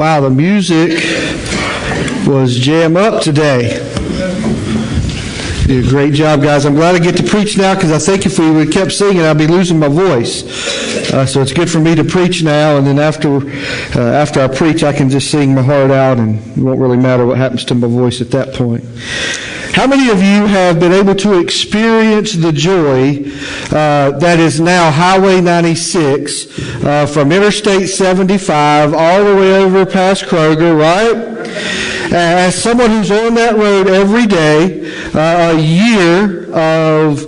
Wow, the music was jam up today. You did a great job, guys. I'm glad I get to preach now because I think if we would have kept singing, I'd be losing my voice. So it's good for me to preach now, and then after I preach, I can just sing my heart out, and it won't really matter what happens to my voice at that point. How many of you have been able to experience the joy that is now Highway 96 from Interstate 75 all the way over past Kroger, right? As someone who's on that road every day, a year of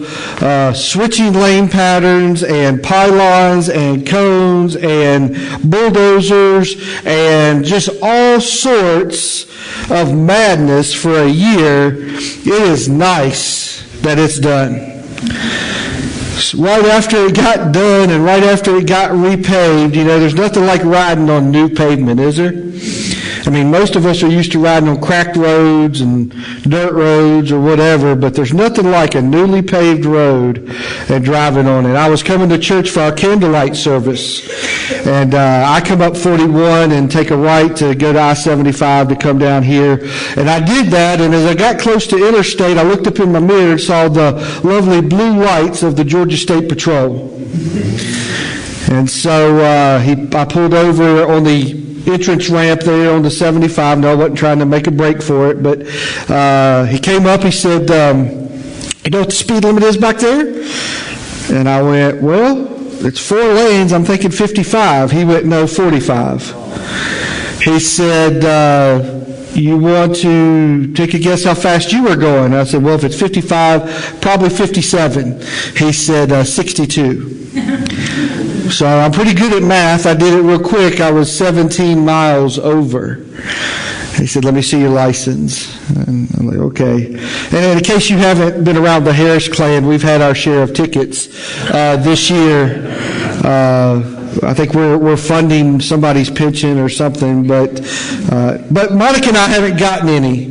switching lane patterns and pylons and cones and bulldozers and just all sorts of madness for a year, it is nice that it's done. Right after it got done and right after it got repaved, there's nothing like riding on new pavement, is there? I mean, most of us are used to riding on cracked roads and dirt roads or whatever, but there's nothing like a newly paved road and driving on it. I was coming to church for our candlelight service, and I come up 41 and take a right to go to I-75 to come down here. And I did that, and as I got close to Interstate, I looked up in my mirror and saw the lovely blue lights of the Georgia State Patrol. And so I pulled over on the entrance ramp there on the 75. No, I wasn't trying to make a break for it, but he came up, he said, you know what the speed limit is back there? And I went, well, it's 4 lanes, I'm thinking 55. He went, no, 45. He said, you want to take a guess how fast you were going? I said, well, if it's 55, probably 57. He said, 62. So I'm pretty good at math. I did it real quick. I was 17 miles over. He said, let me see your license. And I'm like, okay. And in case you haven't been around the Harris clan, we've had our share of tickets this year. I think we're funding somebody's pension or something, but Monica and I haven't gotten any.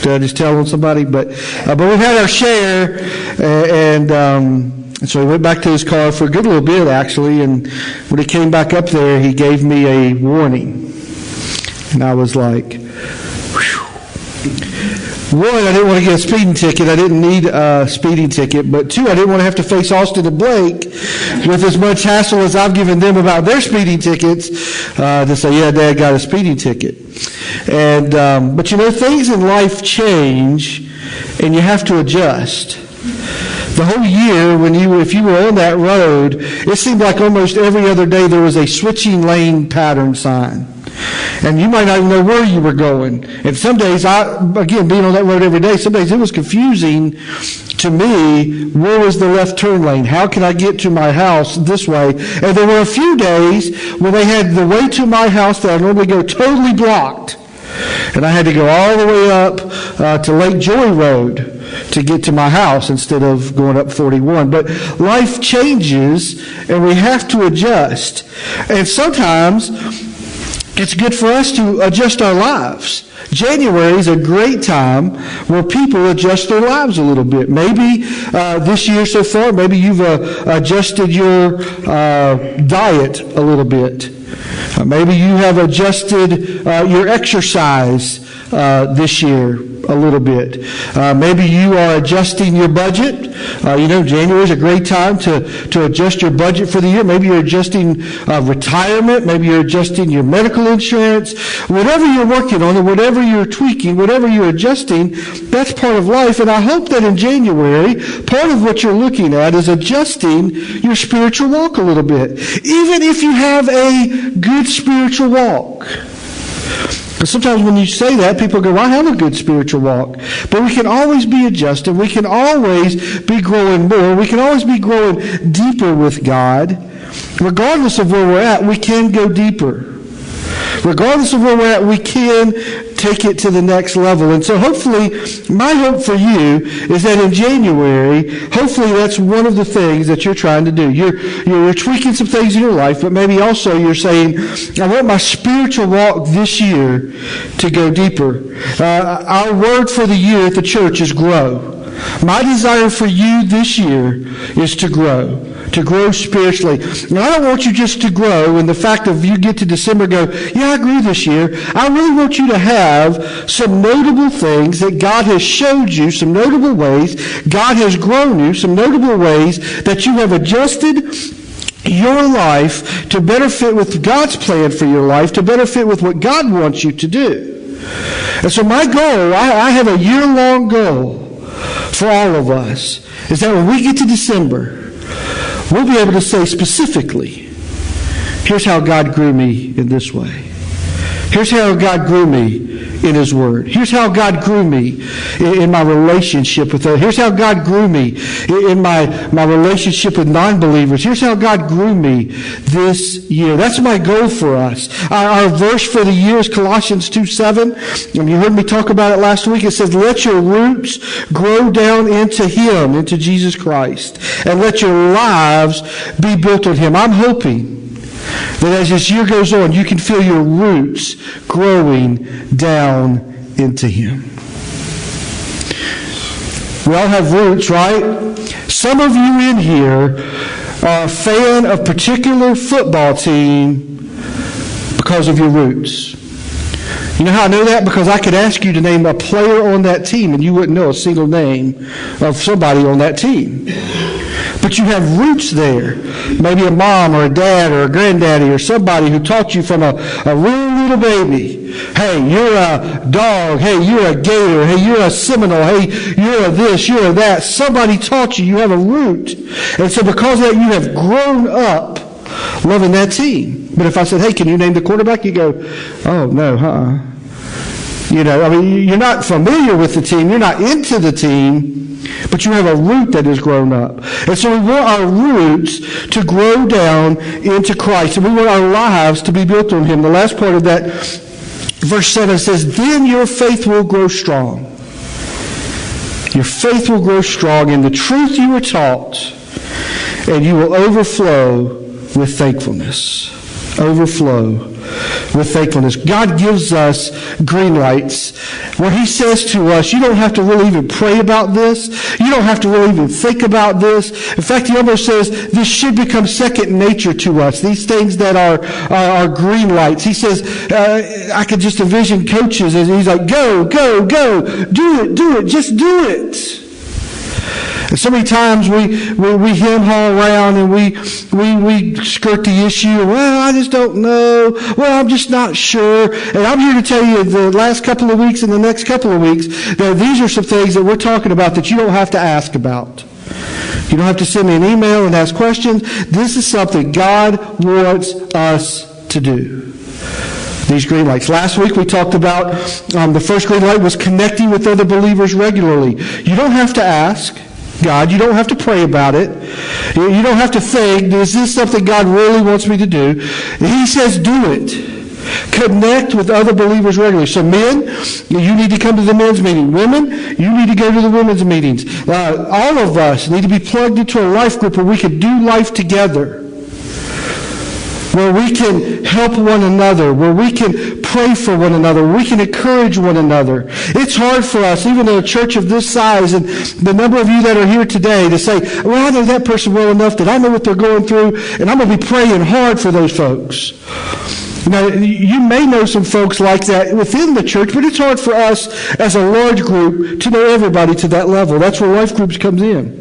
Did I just tell on somebody? But we've had our share, and so he went back to his car for a good little bit, actually, and when he came back up there, he gave me a warning. And I was like, whew. One, I didn't want to get a speeding ticket. I didn't need a speeding ticket. But two, I didn't want to have to face Austin and Blake with as much hassle as I've given them about their speeding tickets to say, yeah, Dad got a speeding ticket. And but things in life change, and you have to adjust. The whole year, if you were on that road, it seemed like almost every other day there was a switching lane pattern sign. And you might not even know where you were going. And some days, again, being on that road every day, some days it was confusing to me, where was the left turn lane? How can I get to my house this way? And there were a few days when they had the way to my house that I normally go totally blocked. And I had to go all the way up to Lake Joy Road to get to my house instead of going up 41. But life changes, and we have to adjust. And sometimes it's good for us to adjust our lives. January is a great time where people adjust their lives a little bit. Maybe this year so far, maybe you've adjusted your diet a little bit. Maybe you have adjusted your exercise this year a little bit. Maybe you are adjusting your budget. January is a great time to adjust your budget for the year. Maybe you're adjusting retirement. Maybe you're adjusting your medical insurance. Whatever you're working on, or whatever you're tweaking, whatever you're adjusting, that's part of life. And I hope that in January, part of what you're looking at is adjusting your spiritual walk a little bit. Even if you have a good spiritual walk. But sometimes when you say that, people go, well, I have a good spiritual walk. But we can always be adjusted. We can always be growing more. We can always be growing deeper with God. Regardless of where we're at, we can go deeper. Regardless of where we're at, we can take it to the next level. And so hopefully, my hope for you is that in January, hopefully that's one of the things that you're trying to do. You're tweaking some things in your life, but maybe also you're saying, I want my spiritual walk this year to go deeper. Our word for the year at the church is grow. My desire for you this year is to grow. to grow spiritually. And I don't want you just to grow in the fact of you get to December and go, yeah, I grew this year. I really want you to have some notable things that God has showed you, some notable ways God has grown you, some notable ways that you have adjusted your life to better fit with God's plan for your life, to better fit with what God wants you to do. And so my goal, I have a year-long goal for all of us, is that when we get to December, we'll be able to say specifically, here's how God grew me in this way. Here's how God grew me in His Word. Here's how God grew me in my relationship with others. Here's how God grew me in my relationship with non-believers. Here's how God grew me this year. That's my goal for us. Our verse for the year is Colossians 2:7. And you heard me talk about it last week. It says, let your roots grow down into Him, into Jesus Christ. And let your lives be built on Him. I'm hoping that as this year goes on, you can feel your roots growing down into Him. We all have roots, right? Some of you in here are a fan of a particular football team because of your roots. You know how I know that? Because I could ask you to name a player on that team and you wouldn't know a single name of somebody on that team. But you have roots there. Maybe a mom or a dad or a granddaddy or somebody who taught you from a real little baby. Hey, you're a dog. Hey, you're a gator. Hey, you're a Seminole. Hey, you're a this, you're a that. Somebody taught you. You have a root. And so because of that, you have grown up loving that team. But if I said, hey, can you name the quarterback? You go, oh, no, You know, I mean, you're not familiar with the team. You're not into the team. But you have a root that has grown up. And so we want our roots to grow down into Christ. And we want our lives to be built on Him. The last part of that, verse 7 says, then your faith will grow strong. Your faith will grow strong in the truth you were taught, and you will overflow with thankfulness. Overflow with thankfulness. God gives us green lights where He says to us, you don't have to really even pray about this. You don't have to really even think about this. In fact, He almost says this should become second nature to us. These things that are green lights. He says, I could just envision coaches as He's like, go, do it, just do it. And so many times we hem-haw around and we skirt the issue. Well, I just don't know. Well, I'm just not sure. And I'm here to tell you the last couple of weeks and the next couple of weeks that these are some things that we're talking about that you don't have to ask about. You don't have to send me an email and ask questions. This is something God wants us to do. These green lights. Last week we talked about the first green light was connecting with other believers regularly. You don't have to ask God. You don't have to pray about it. You don't have to think, is this something God really wants me to do? He says do it. Connect with other believers regularly. So men, you need to come to the men's meeting. Women, you need to go to the women's meetings. All of us need to be plugged into a life group where we can do life together. Where we can help one another, where we can pray for one another, where we can encourage one another. It's hard for us, even in a church of this size, and the number of you that are here today, to say, well, I know that person well enough that I know what they're going through, and I'm going to be praying hard for those folks. Now, you may know some folks like that within the church, but it's hard for us as a large group to know everybody to that level. That's where life groups comes in.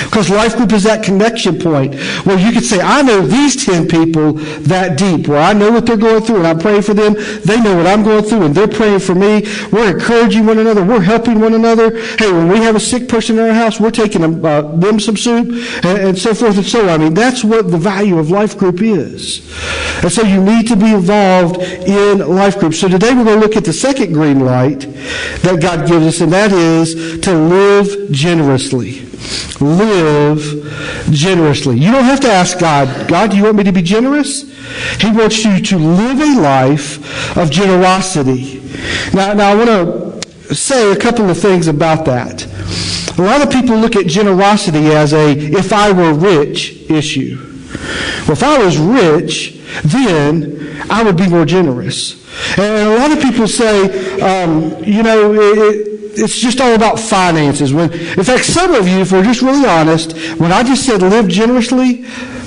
Because life group is that connection point where you can say, I know these 10 people that deep, where I know what they're going through and I'm praying for them. They know what I'm going through and they're praying for me. We're encouraging one another. We're helping one another. Hey, when we have a sick person in our house, we're taking them some soup and so forth and so on. I mean, that's what the value of life group is. And so you need to be involved in life groups. So today we're going to look at the second green light that God gives us, and that is to live generously. Live generously. You don't have to ask God, do you want me to be generous? He wants you to live a life of generosity. Now I want to say a couple of things about that. A lot of people look at generosity as a if I were rich issue. Well, if I was rich, then I would be more generous. And a lot of people say, it's just all about finances. In fact, some of you, if we're just really honest, when I just said live generously,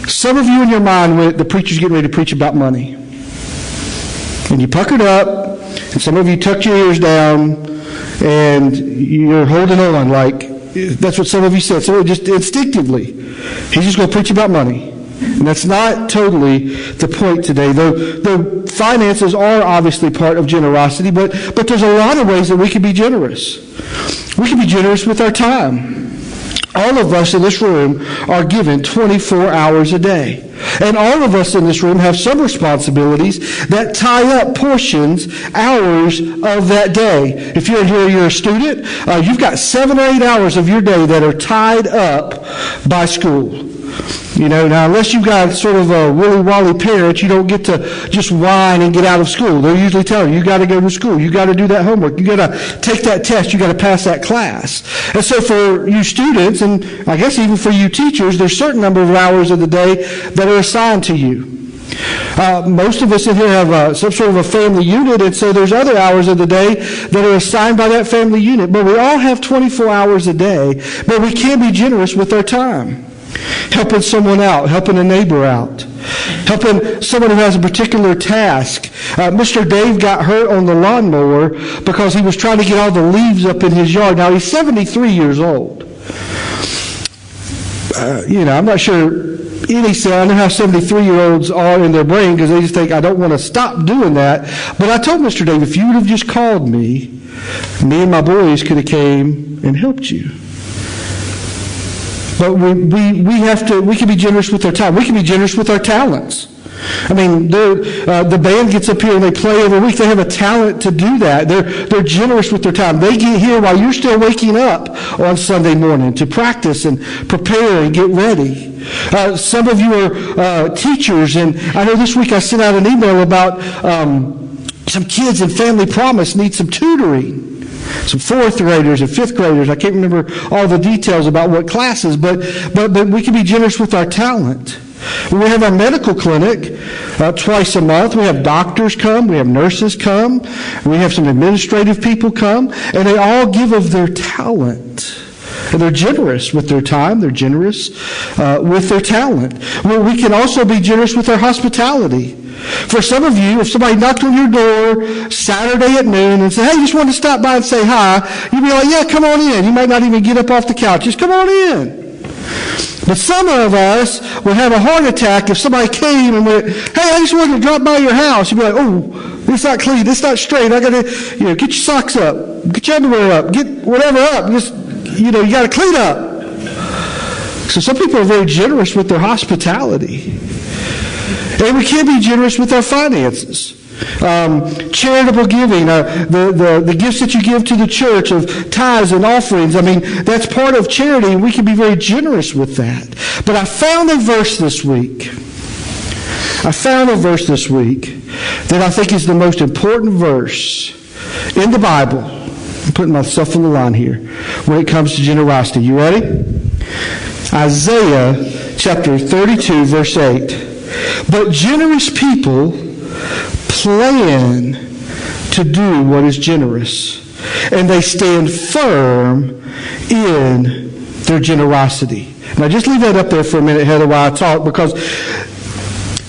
some of you in your mind went, the preacher's getting ready to preach about money. And you puckered up, and some of you tucked your ears down, and you're holding on like, that's what some of you said. So just instinctively, he's just going to preach about money. And that's not totally the point today. Though finances are obviously part of generosity, but there's a lot of ways that we can be generous. We can be generous with our time. All of us in this room are given 24 hours a day. And all of us in this room have some responsibilities that tie up portions, hours of that day. If you're here, you're a student, you've got 7 or 8 hours of your day that are tied up by school. You know, now unless you've got sort of a willy-wally parent, you don't get to just whine and get out of school. They're usually telling you got to go to school, you got to do that homework, you got to take that test, you got to pass that class. And so for you students, and I guess even for you teachers, there's a certain number of hours of the day that are assigned to you. Most of us in here have some sort of a family unit, and so there's other hours of the day that are assigned by that family unit. But we all have 24 hours a day, but we can be generous with our time. Helping someone out, helping a neighbor out, helping someone who has a particular task. Mr. Dave got hurt on the lawnmower because he was trying to get all the leaves up in his yard. Now, he's 73 years old. I'm not sure any say. I know how 73-year-olds are in their brain because they just think, I don't want to stop doing that. But I told Mr. Dave, if you would have just called me and my boys could have came and helped you. But we can be generous with our time. We can be generous with our talents. I mean, the band gets up here and they play every week. They have a talent to do that. They're generous with their time. They get here while you're still waking up on Sunday morning to practice and prepare and get ready. Some of you are teachers, and I know this week I sent out an email about some kids in Family Promise need some tutoring. Some 4th graders and 5th graders. I can't remember all the details about what classes, but we can be generous with our talent. We have our medical clinic twice a month. We have doctors come. We have nurses come. We have some administrative people come. And they all give of their talent. And they're generous with their time. They're generous with their talent. Well, we can also be generous with our hospitality. For some of you, if somebody knocked on your door Saturday at noon and said, hey, just wanted to stop by and say hi, you'd be like, yeah, come on in. You might not even get up off the couch. Just come on in. But some of us would have a heart attack if somebody came and went, hey, I just wanted to drop by your house. You'd be like, oh, it's not clean. It's not straight. I got to, get your socks up. Get your underwear up. Get whatever up. Just, you got to clean up. So some people are very generous with their hospitality. And we can be generous with our finances. Charitable giving, the gifts that you give to the church of tithes and offerings, I mean, that's part of charity, and we can be very generous with that. But I found a verse this week that I think is the most important verse in the Bible. I'm putting myself on the line here when it comes to generosity. You ready? Isaiah chapter 32, verse 8. But generous people plan to do what is generous, and they stand firm in their generosity. Now just leave that up there for a minute, Heather, while I talk, because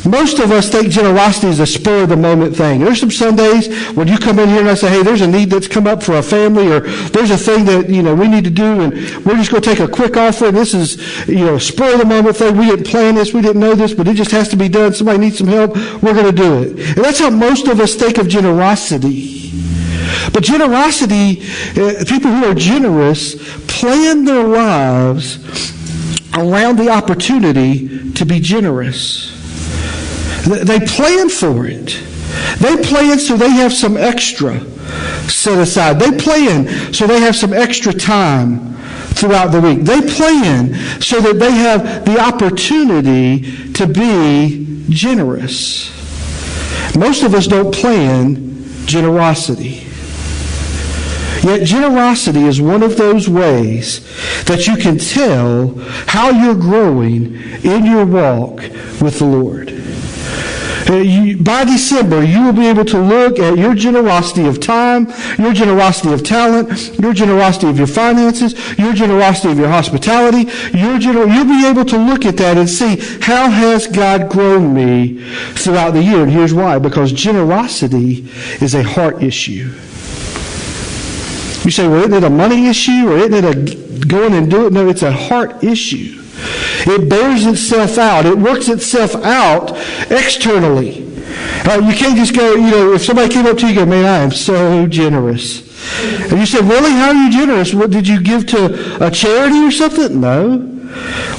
most of us think generosity is a spur-of-the-moment thing. There's some Sundays when you come in here and I say, hey, there's a need that's come up for a family, or there's a thing that, we need to do, and we're just going to take a quick offering. This is, a spur-of-the-moment thing. We didn't plan this. We didn't know this, but it just has to be done. Somebody needs some help. We're going to do it. And that's how most of us think of generosity. But generosity, people who are generous plan their lives around the opportunity to be generous. They plan for it. They plan so they have some extra set aside. They plan so they have some extra time throughout the week. They plan so that they have the opportunity to be generous. Most of us don't plan generosity. Yet generosity is one of those ways that you can tell how you're growing in your walk with the Lord. By December, you will be able to look at your generosity of time, your generosity of talent, your generosity of your finances, your generosity of your hospitality. You'll be able to look at that and see, how has God grown me throughout the year? And here's why. Because generosity is a heart issue. You say, well, isn't it a money issue, or isn't it a going and do it? No, it's a heart issue. It bears itself out. It works itself out externally. You can't just go, if somebody came up to you and go, man, I am so generous. And you said, really? How are you generous? What, did you give to a charity or something? No.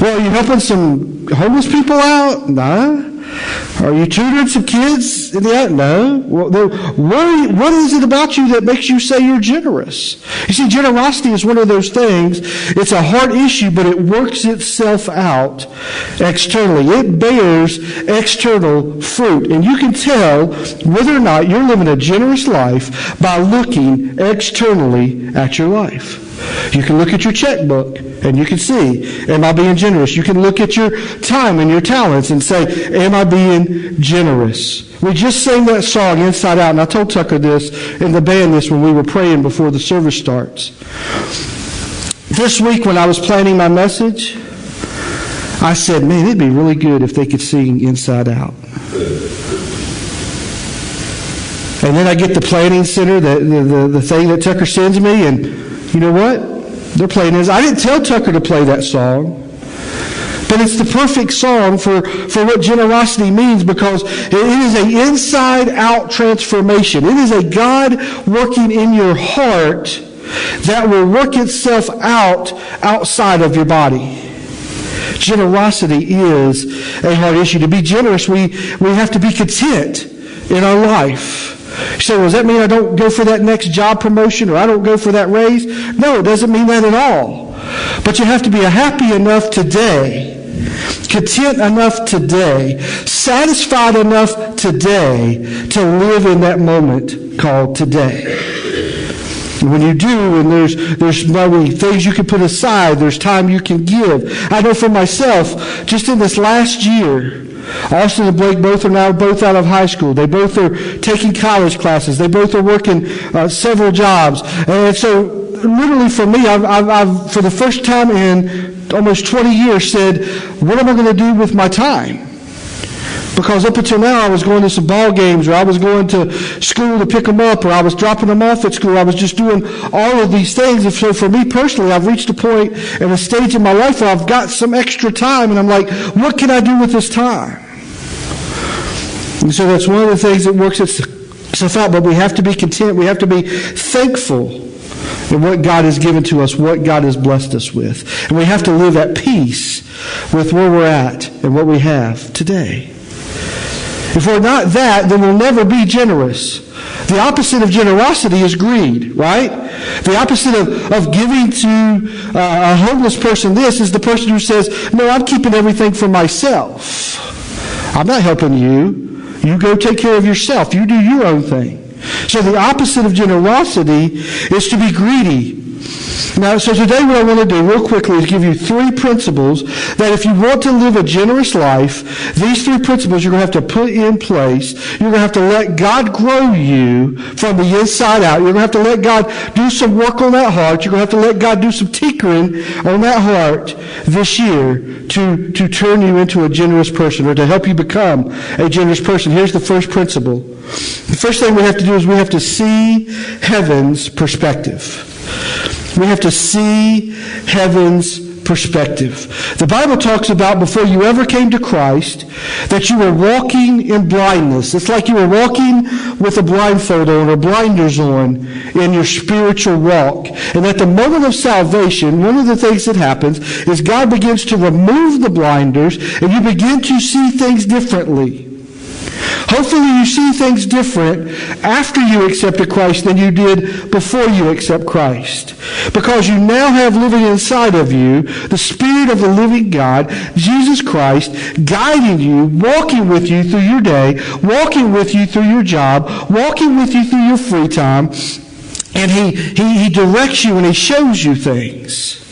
Well, are you helping some homeless people out? No. Are you tutoring some kids in the out? No. Well, what is it about you that makes you say you're generous? You see, generosity is one of those things. It's a heart issue, but it works itself out externally. It bears external fruit. And you can tell whether or not you're living a generous life by looking externally at your life. You can look at your checkbook and you can see, am I being generous? You can look at your time and your talents and say, am I being generous? We just sang that song, Inside Out, and I told Tucker this and the band this when we were praying before the service starts. This week when I was planning my message, I said, man, it'd be really good if they could sing Inside Out. And then I get the planning center, the thing that Tucker sends me, and you know what? They're playing this. I didn't tell Tucker to play that song. But it's the perfect song for what generosity means, because it is an inside-out transformation. It is a God working in your heart that will work itself out outside of your body. Generosity is a hard issue. To be generous, we have to be content in our life. You say, well, does that mean I don't go for that next job promotion, or I don't go for that raise? No, it doesn't mean that at all. But you have to be happy enough today, content enough today, satisfied enough today to live in that moment called today. And when you do, and there's maybe things you can put aside, there's time you can give. I know for myself, just in this last year, Austin and Blake both are now out of high school. They both are taking college classes. They both are working several jobs. And so literally for me, I've for the first time in almost 20 years said, what am I going to do with my time? Because up until now, I was going to some ball games, or I was going to school to pick them up, or I was dropping them off at school. I was just doing all of these things. And so for me personally, I've reached a point and a stage in my life where I've got some extra time, and I'm like, what can I do with this time? And so that's one of the things that works itself out. But we have to be content. We have to be thankful in what God has given to us, what God has blessed us with. And we have to live at peace with where we're at and what we have today. If we're not that, then we'll never be generous. The opposite of generosity is greed, right? The opposite of giving to a homeless person this is the person who says, no, I'm keeping everything for myself. I'm not helping you. You go take care of yourself. You do your own thing. So the opposite of generosity is to be greedy. Now, so today what I want to do real quickly is give you 3 principles that if you want to live a generous life, these 3 principles you're going to have to put in place. You're going to have to let God grow you from the inside out. You're going to have to let God do some work on that heart. You're going to have to let God do some tinkering on that heart this year to turn you into a generous person, or to help you become a generous person. Here's the first principle. The first thing we have to do is we have to see heaven's perspective. We have to see heaven's perspective. The Bible talks about before you ever came to Christ that you were walking in blindness. It's like you were walking with a blindfold on or blinders on in your spiritual walk. And at the moment of salvation, one of the things that happens is God begins to remove the blinders and you begin to see things differently. Hopefully you see things different after you accepted Christ than you did before you accept Christ. Because you now have living inside of you the Spirit of the living God, Jesus Christ, guiding you, walking with you through your day, walking with you through your job, walking with you through your free time. And He directs you and He shows you things.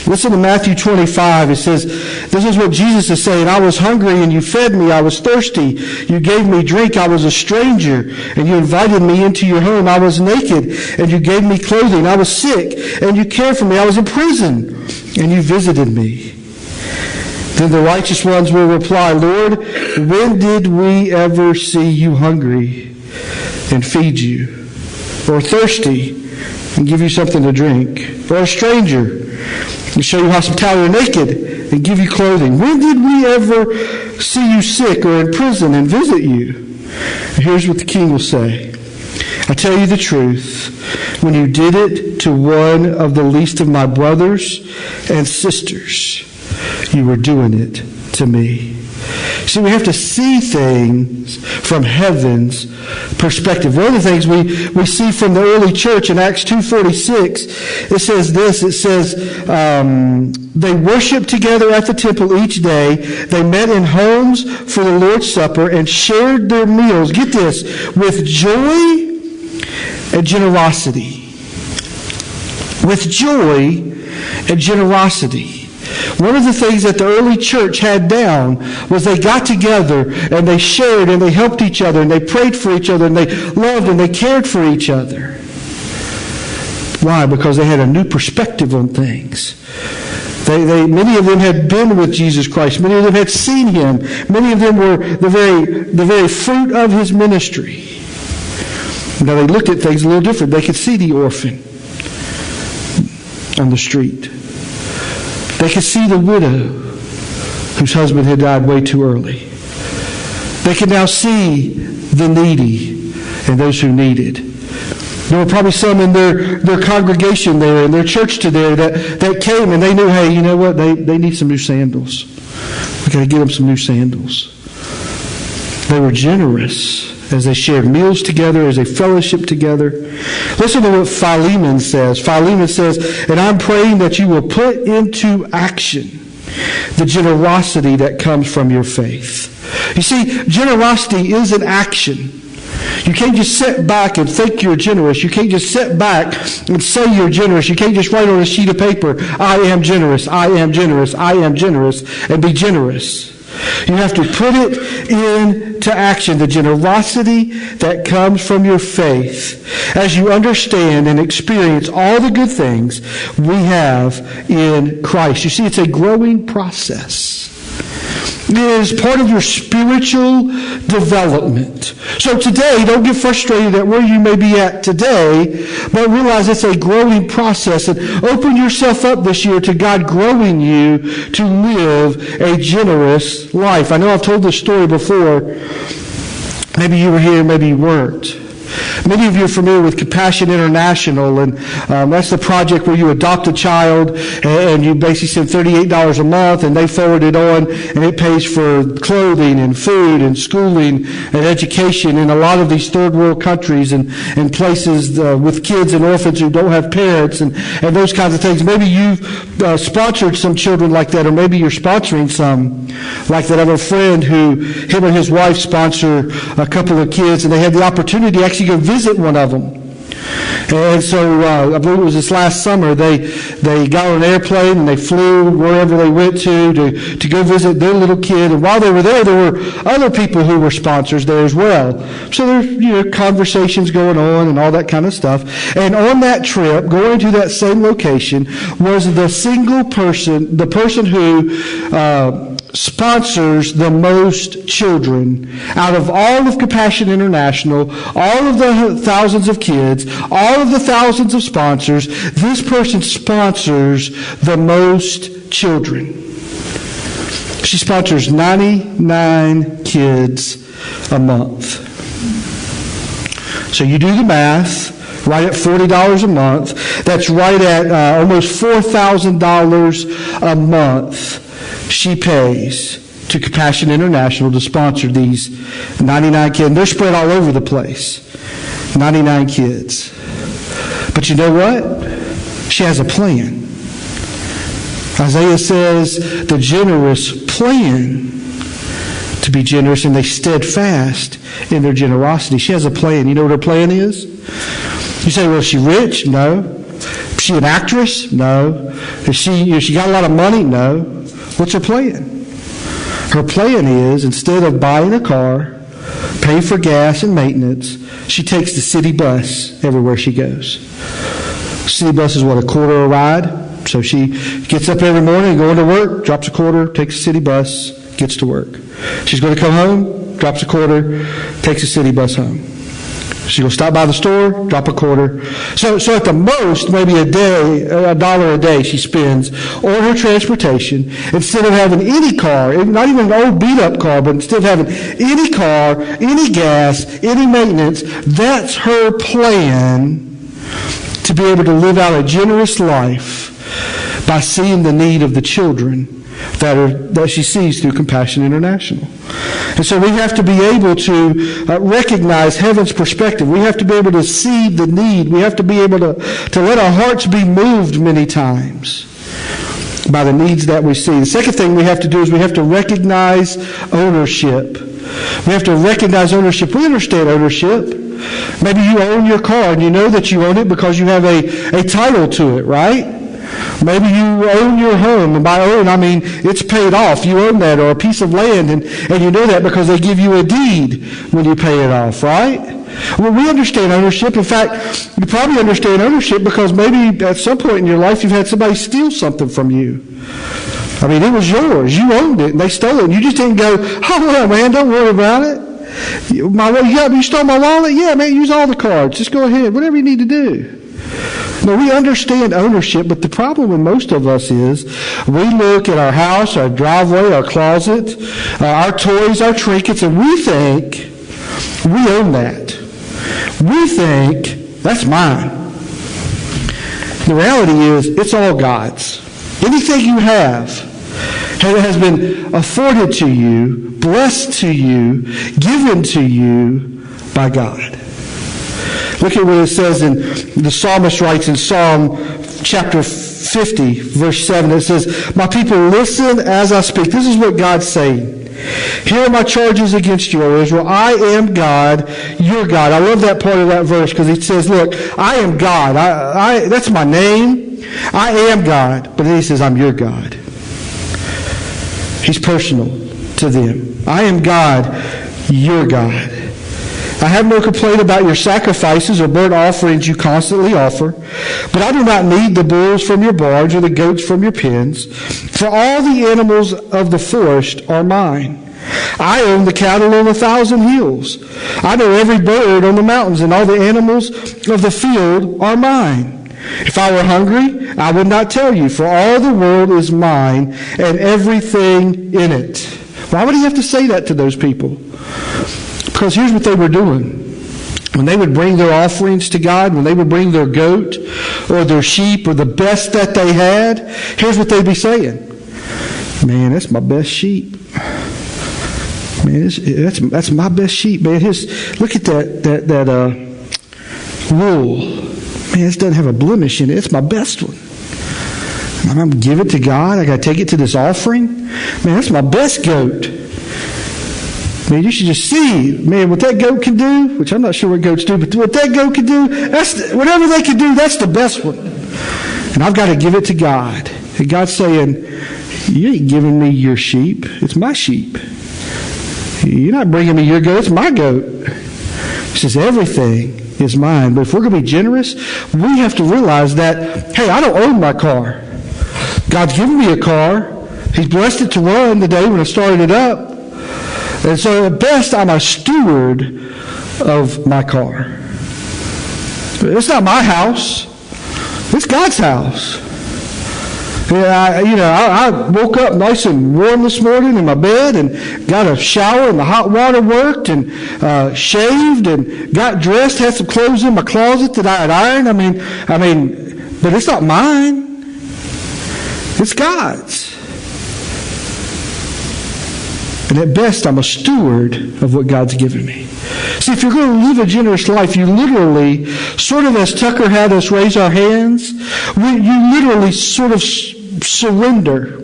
Listen to Matthew 25. It says, this is what Jesus is saying. I was hungry and you fed me. I was thirsty. You gave me drink. I was a stranger and you invited me into your home. I was naked and you gave me clothing. I was sick and you cared for me. I was in prison and you visited me. Then the righteous ones will reply, Lord, when did we ever see you hungry and feed you, or thirsty and give you something to drink, or a stranger and show you hospitality, or naked and give you clothing? When did we ever see you sick or in prison and visit you? And here's what the king will say. I tell you the truth, when you did it to one of the least of my brothers and sisters, you were doing it to me. See, we have to see things from heaven's perspective. One of the things we see from the early church in Acts 2:46, it says this. It says, they worshiped together at the temple each day. They met in homes for the Lord's Supper and shared their meals, get this, with joy and generosity. With joy and generosity. One of the things that the early church had down was they got together and they shared and they helped each other and they prayed for each other and they loved and they cared for each other. Why? Because they had a new perspective on things. Many of them had been with Jesus Christ. Many of them had seen Him. Many of them were the very fruit of His ministry. Now they looked at things a little different. They could see the orphan on the street. They could see the widow whose husband had died way too early. They could now see the needy and those who needed. There were probably some in their congregation there, in their church today that came and they knew, hey, you know what? They need some new sandals. We've got to get them some new sandals. They were generous as they shared meals together, as they fellowshiped together. Listen to what Philemon says. Philemon says, and I'm praying that you will put into action the generosity that comes from your faith. You see, generosity is an action. You can't just sit back and think you're generous. You can't just sit back and say you're generous. You can't just write on a sheet of paper, I am generous, I am generous, I am generous, and be generous. You have to put it into action, the generosity that comes from your faith, as you understand and experience all the good things we have in Christ. You see, it's a growing process. It is part of your spiritual development. So today, don't get frustrated at where you may be at today, but realize it's a growing process. And open yourself up this year to God growing you to live a generous life. I know I've told this story before. Maybe you were here, maybe you weren't. Many of you are familiar with Compassion International, and that's the project where you adopt a child and you basically send $38 a month and they forward it on, and it pays for clothing and food and schooling and education in a lot of these third world countries and places with kids and orphans who don't have parents and those kinds of things. Maybe you've sponsored some children like that, or maybe you're sponsoring some like that. I have a friend who, him and his wife sponsor a couple of kids, and they had the opportunity to actually go visit one of them. And so I believe it was this last summer, they got on an airplane and they flew wherever they went to go visit their little kid. And while they were there were other people who were sponsors there as well. So there's conversations going on and all that kind of stuff. And on that trip, going to that same location, was the person who sponsors the most children out of all of Compassion International, all of the thousands of kids, all of the thousands of sponsors. This person sponsors the most children. She sponsors 99 kids a month. So you do the math, right at $40 a month. That's right at almost $4,000 a month she pays to Compassion International to sponsor these 99 kids. They're spread all over the place. 99 kids. But you know what? She has a plan. Isaiah says the generous plan to be generous, and they steadfast in their generosity. She has a plan. You know what her plan is? You say, well, is she rich? No. she an actress? No. Is she got a lot of money? No. What's her plan? Her plan is, instead of buying a car, pay for gas and maintenance, she takes the city bus everywhere she goes. City bus is what, $0.25 a ride? So she gets up every morning, going to work, drops $0.25, takes the city bus, gets to work. She's going to come home, drops $0.25, takes the city bus home. She's going to stop by the store, drop $0.25. So at the most, maybe $1 a day she spends on her transportation. Instead of having any car, not even an old beat-up car, but instead of having any car, any gas, any maintenance, that's her plan to be able to live out a generous life by seeing the need of the children that she sees through Compassion International. And so we have to be able to recognize heaven's perspective. We have to be able to see the need. We have to be able to let our hearts be moved many times by the needs that we see. The second thing we have to do is we have to recognize ownership. We have to recognize ownership. We understand ownership. Maybe you own your car and you know that you own it because you have a title to it, right? Maybe you own your home, and by own I mean it's paid off. You own that, or a piece of land, and you know that because they give you a deed when you pay it off, right? Well, we understand ownership. In fact, you probably understand ownership because maybe at some point in your life you've had somebody steal something from you. I mean, it was yours. You owned it, and they stole it, and you just didn't go, oh, well, man, don't worry about it. You stole my wallet? Yeah, man, use all the cards. Just go ahead. Whatever you need to do. No, we understand ownership, but the problem with most of us is we look at our house, our driveway, our closet, our toys, our trinkets, and we think we own that. We think that's mine. The reality is it's all God's. Anything you have has been afforded to you, blessed to you, given to you by God. Look at what it says in the psalmist writes in Psalm chapter 50, verse 7. It says, my people, listen as I speak. This is what God's saying. Here are my charges against you, O Israel. I am God, your God. I love that part of that verse because he says, look, I am God. That's my name. I am God. But then he says, I'm your God. He's personal to them. I am God, your God. I have no complaint about your sacrifices or burnt offerings you constantly offer, but I do not need the bulls from your barns or the goats from your pens, for all the animals of the forest are mine. I own the cattle on 1,000 hills. I know every bird on the mountains, and all the animals of the field are mine. If I were hungry, I would not tell you, for all the world is mine and everything in it. Why would he have to say that to those people? Because here's what they were doing. When they would bring their offerings to God, when they would bring their goat or their sheep or the best that they had, here's what they'd be saying. Man, that's my best sheep. Man, that's my best sheep, man. Look at that wool. Man, this doesn't have a blemish in it. It's my best one. I'm going to give it to God. I got to take it to this offering. Man, that's my best goat. Man, you should just see, man, what that goat can do, which I'm not sure what goats do, but what that goat can do, whatever they can do, that's the best one. And I've got to give it to God. And God's saying, you ain't giving me your sheep. It's my sheep. You're not bringing me your goat. It's my goat. He says, everything is mine. But if we're going to be generous, we have to realize that, hey, I don't own my car. God's given me a car. He's blessed it to run the day when I started it up. And so at best, I'm a steward of my car. It's not my house. It's God's house. I woke up nice and warm this morning in my bed and got a shower and the hot water worked and shaved and got dressed, had some clothes in my closet that I had ironed. I mean, but it's not mine. It's God's. And at best, I'm a steward of what God's given me. See, if you're going to live a generous life, you literally, sort of as Tucker had us raise our hands, you literally sort of surrender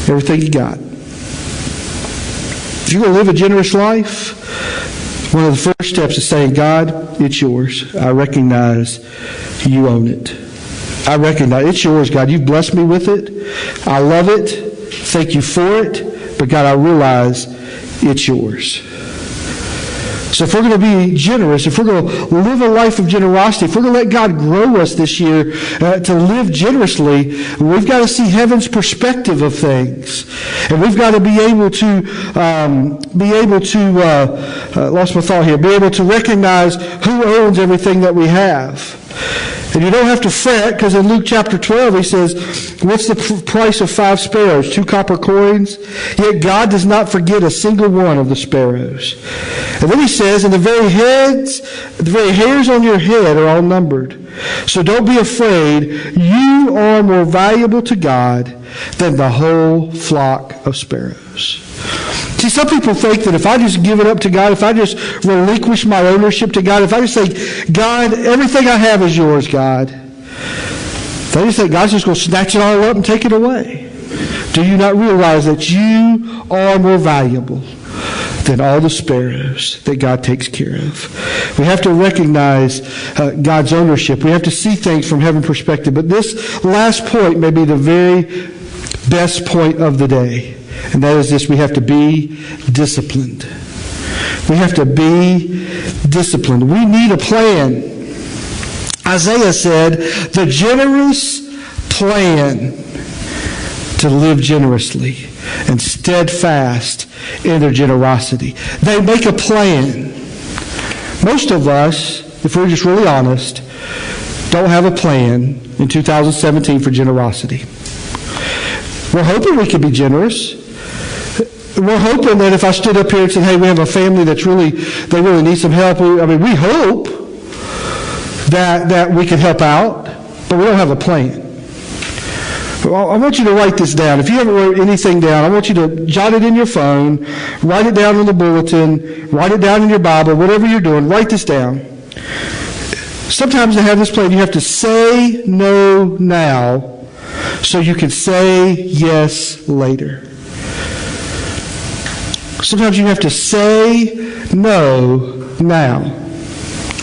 everything you got. If you're going to live a generous life, one of the first steps is saying, God, it's yours. I recognize you own it. I recognize it's yours, God. You've blessed me with it. I love it. Thank you for it. But God, I realize it's yours. So if we're going to be generous, if we're going to live a life of generosity, if we're going to let God grow us this year to live generously, we've got to see heaven's perspective of things. And we've got to be able to lost my thought here, be able to recognize who owns everything that we have. And you don't have to fret, because in Luke chapter 12 he says, what's the price of 5 sparrows? 2 copper coins? Yet God does not forget a single one of the sparrows. And then he says, and the very hairs on your head are all numbered. So don't be afraid. You are more valuable to God than the whole flock of sparrows. See, some people think that if I just give it up to God, if I just relinquish my ownership to God, if I just say, God, everything I have is yours, God. They just think God's just going to snatch it all up and take it away. Do you not realize that you are more valuable than all the sparrows that God takes care of? We have to recognize God's ownership. We have to see things from heaven's perspective. But this last point may be the very best point of the day. And that is this: we have to be disciplined. We have to be disciplined. We need a plan. Isaiah said, the generous plan to live generously and steadfast in their generosity. They make a plan. Most of us, if we're just really honest, don't have a plan in 2017 for generosity. We're hoping we could be generous. We're hoping that if I stood up here and said, hey, we have a family they really need some help. We hope that we can help out, but we don't have a plan. I want you to write this down. If you haven't wrote anything down, I want you to jot it in your phone, write it down on the bulletin, write it down in your Bible, whatever you're doing, write this down. Sometimes to have this plan, you have to say no now so you can say yes later. Sometimes you have to say no now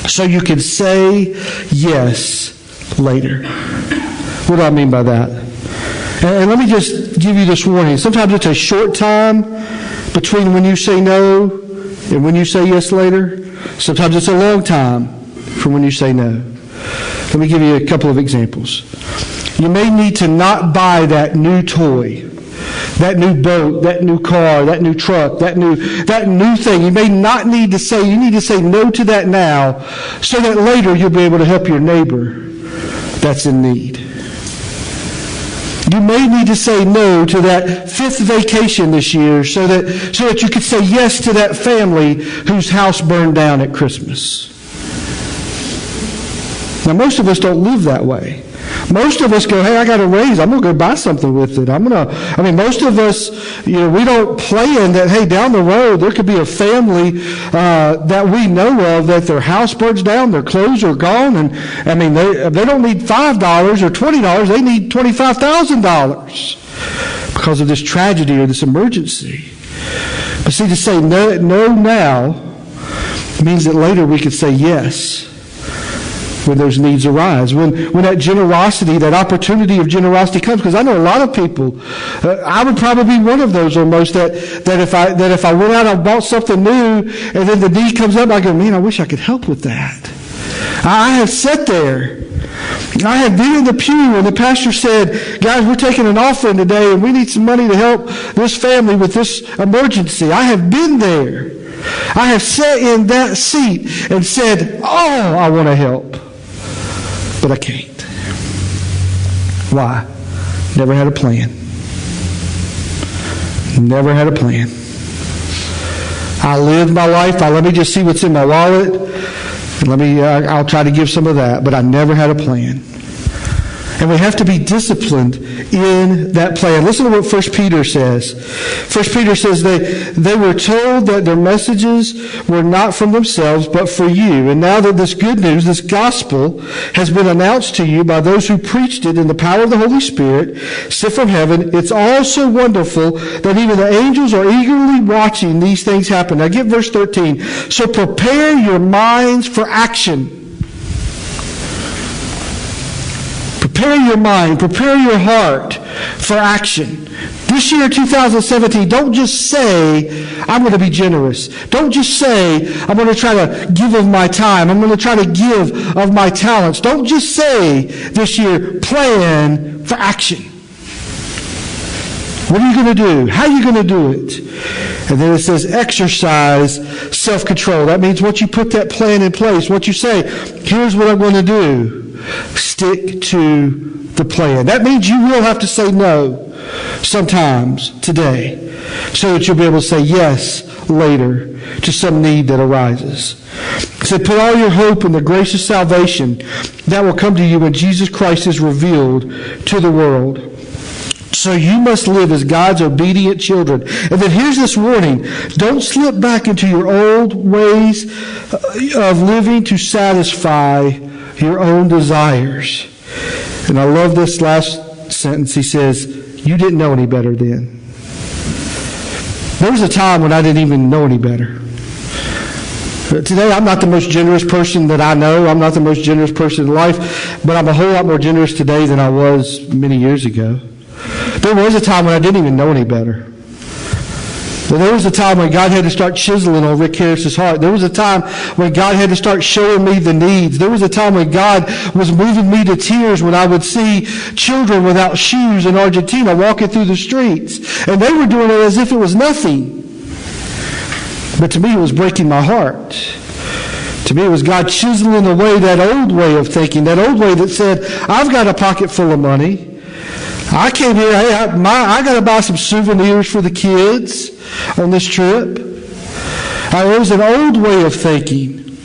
so you can say yes later. What do I mean by that? And let me just give you this warning. Sometimes it's a short time between when you say no and when you say yes later. Sometimes it's a long time from when you say no. Let me give you a couple of examples. You may need to not buy that new toy, that new boat, that new car, that new truck, that new thing. You may not need to say, you need to say no to that now so that later you'll be able to help your neighbor that's in need. You may need to say no to that 5th vacation this year so that you could say yes to that family whose house burned down at Christmas. Now, most of us don't live that way. Most of us go, hey, I got a raise. I'm going to go buy something with it. Most of us, we don't plan that, hey, down the road, there could be a family that we know of that their house burns down, their clothes are gone, and, they don't need $5 or $20. They need $25,000 because of this tragedy or this emergency. But see, to say no now means that later we could say yes when those needs arise, when that generosity, that opportunity of generosity comes. Because I know a lot of people, I would probably be one of those almost, that if I went out and bought something new and then the need comes up, I go, man, I wish I could help with that. I have sat there. I have been in the pew and the pastor said, guys, we're taking an offering today and we need some money to help this family with this emergency. I have been there. I have sat in that seat and said, oh, I want to help. But I can't. Why? Never had a plan. Never had a plan. I lived my life. Let me just see what's in my wallet. I'll try to give some of that. But I never had a plan. And we have to be disciplined in that plan. Listen to what 1 Peter says. 1 Peter says they were told that their messages were not from themselves, but for you. And now that this good news, this gospel, has been announced to you by those who preached it in the power of the Holy Spirit, sent from heaven, it's all so wonderful that even the angels are eagerly watching these things happen. Now get verse 13. So prepare your minds for action. Prepare your mind, prepare your heart for action. This year, 2017, don't just say, I'm going to be generous. Don't just say, I'm going to try to give of my time. I'm going to try to give of my talents. Don't just say this year, plan for action. What are you going to do? How are you going to do it? And then it says exercise self-control. That means once you put that plan in place, what you say, here's what I'm going to do. Stick to the plan. That means you will have to say no sometimes today so that you'll be able to say yes later to some need that arises. So put all your hope in the gracious salvation that will come to you when Jesus Christ is revealed to the world. So you must live as God's obedient children. And then here's this warning. Don't slip back into your old ways of living to satisfy your own desires. And I love this last sentence. He says, you didn't know any better then. There was a time when I didn't even know any better. Today, I'm not the most generous person that I know. I'm not the most generous person in life, but I'm a whole lot more generous today than I was many years ago. There was a time when I didn't even know any better. But there was a time when God had to start chiseling on Rick Harris's heart. There was a time when God had to start showing me the needs. There was a time when God was moving me to tears when I would see children without shoes in Argentina walking through the streets. And they were doing it as if it was nothing. But to me, it was breaking my heart. To me, it was God chiseling away that old way of thinking, that old way that said, I've got a pocket full of money. I came here, hey, I got to buy some souvenirs for the kids on this trip. It was an old way of thinking.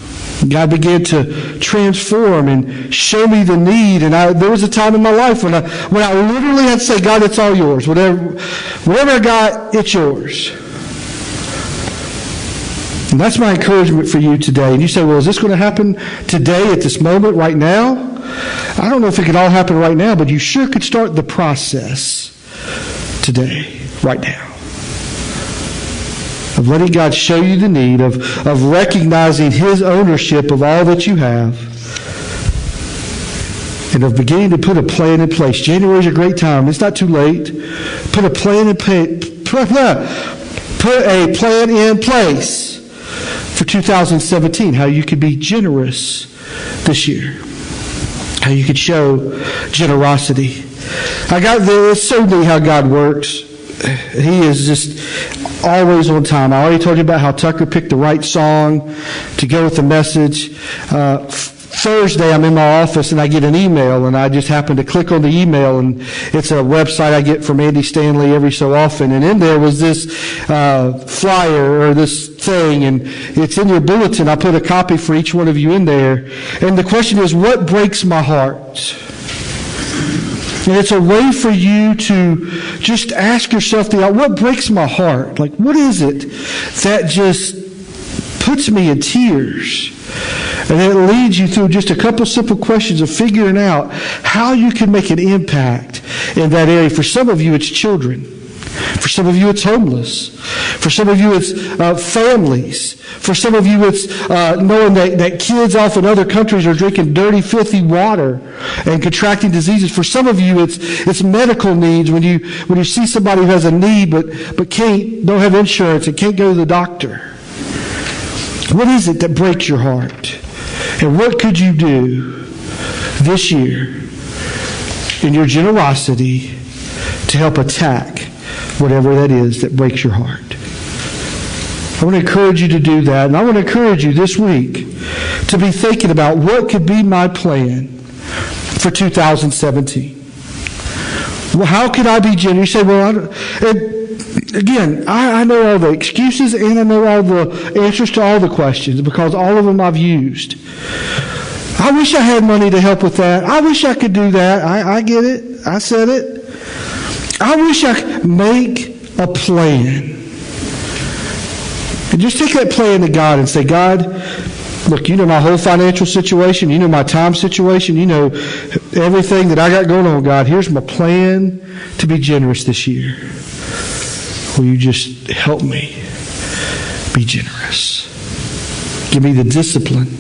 God began to transform and show me the need. And there was a time in my life when I literally had to say, God, it's all yours. Whatever I got, it's yours. And that's my encouragement for you today. And you say, well, is this going to happen today at this moment right now? I don't know if it could all happen right now, but you sure could start the process today, right now, of letting God show you the need, of recognizing His ownership of all that you have, and of beginning to put a plan in place. January is a great time. It's not too late. Put a plan in place for 2017, how you could be generous this year. How you could show generosity. It's so neat how God works. He is just always on time. I already told you about how Tucker picked the right song to go with the message. Thursday, I'm in my office and I get an email, and I just happen to click on the email, and it's a website I get from Andy Stanley every so often. And in there was this flyer or this thing, and it's in your bulletin. I put a copy for each one of you in there. And the question is, what breaks my heart? And it's a way for you to just ask yourself, what breaks my heart? Like, what is it that just puts me in tears? And then it leads you through just a couple simple questions of figuring out how you can make an impact in that area. For some of you, it's children. For some of you, it's homeless. For some of you, it's families. For some of you, it's knowing that kids off in other countries are drinking dirty, filthy water and contracting diseases. For some of you, it's medical needs. When you see somebody who has a need but don't have insurance and can't go to the doctor. What is it that breaks your heart? And what could you do this year in your generosity to help attack whatever that is that breaks your heart? I want to encourage you to do that. And I want to encourage you this week to be thinking about what could be my plan for 2017. Well, how could I be generous? You say, well, again, I know all the excuses and I know all the answers to all the questions because all of them I've used. I wish I had money to help with that. I wish I could do that. I get it. I said it. I wish I could make a plan. And just take that plan to God and say, God, look, you know my whole financial situation. You know my time situation. You know everything that I got going on, God. Here's my plan to be generous this year. Will you just help me be generous? Give me the discipline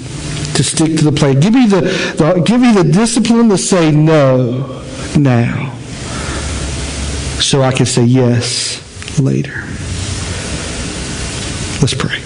to to stick to the plan. Give me the discipline to say no now, so I can say yes later. Let's pray.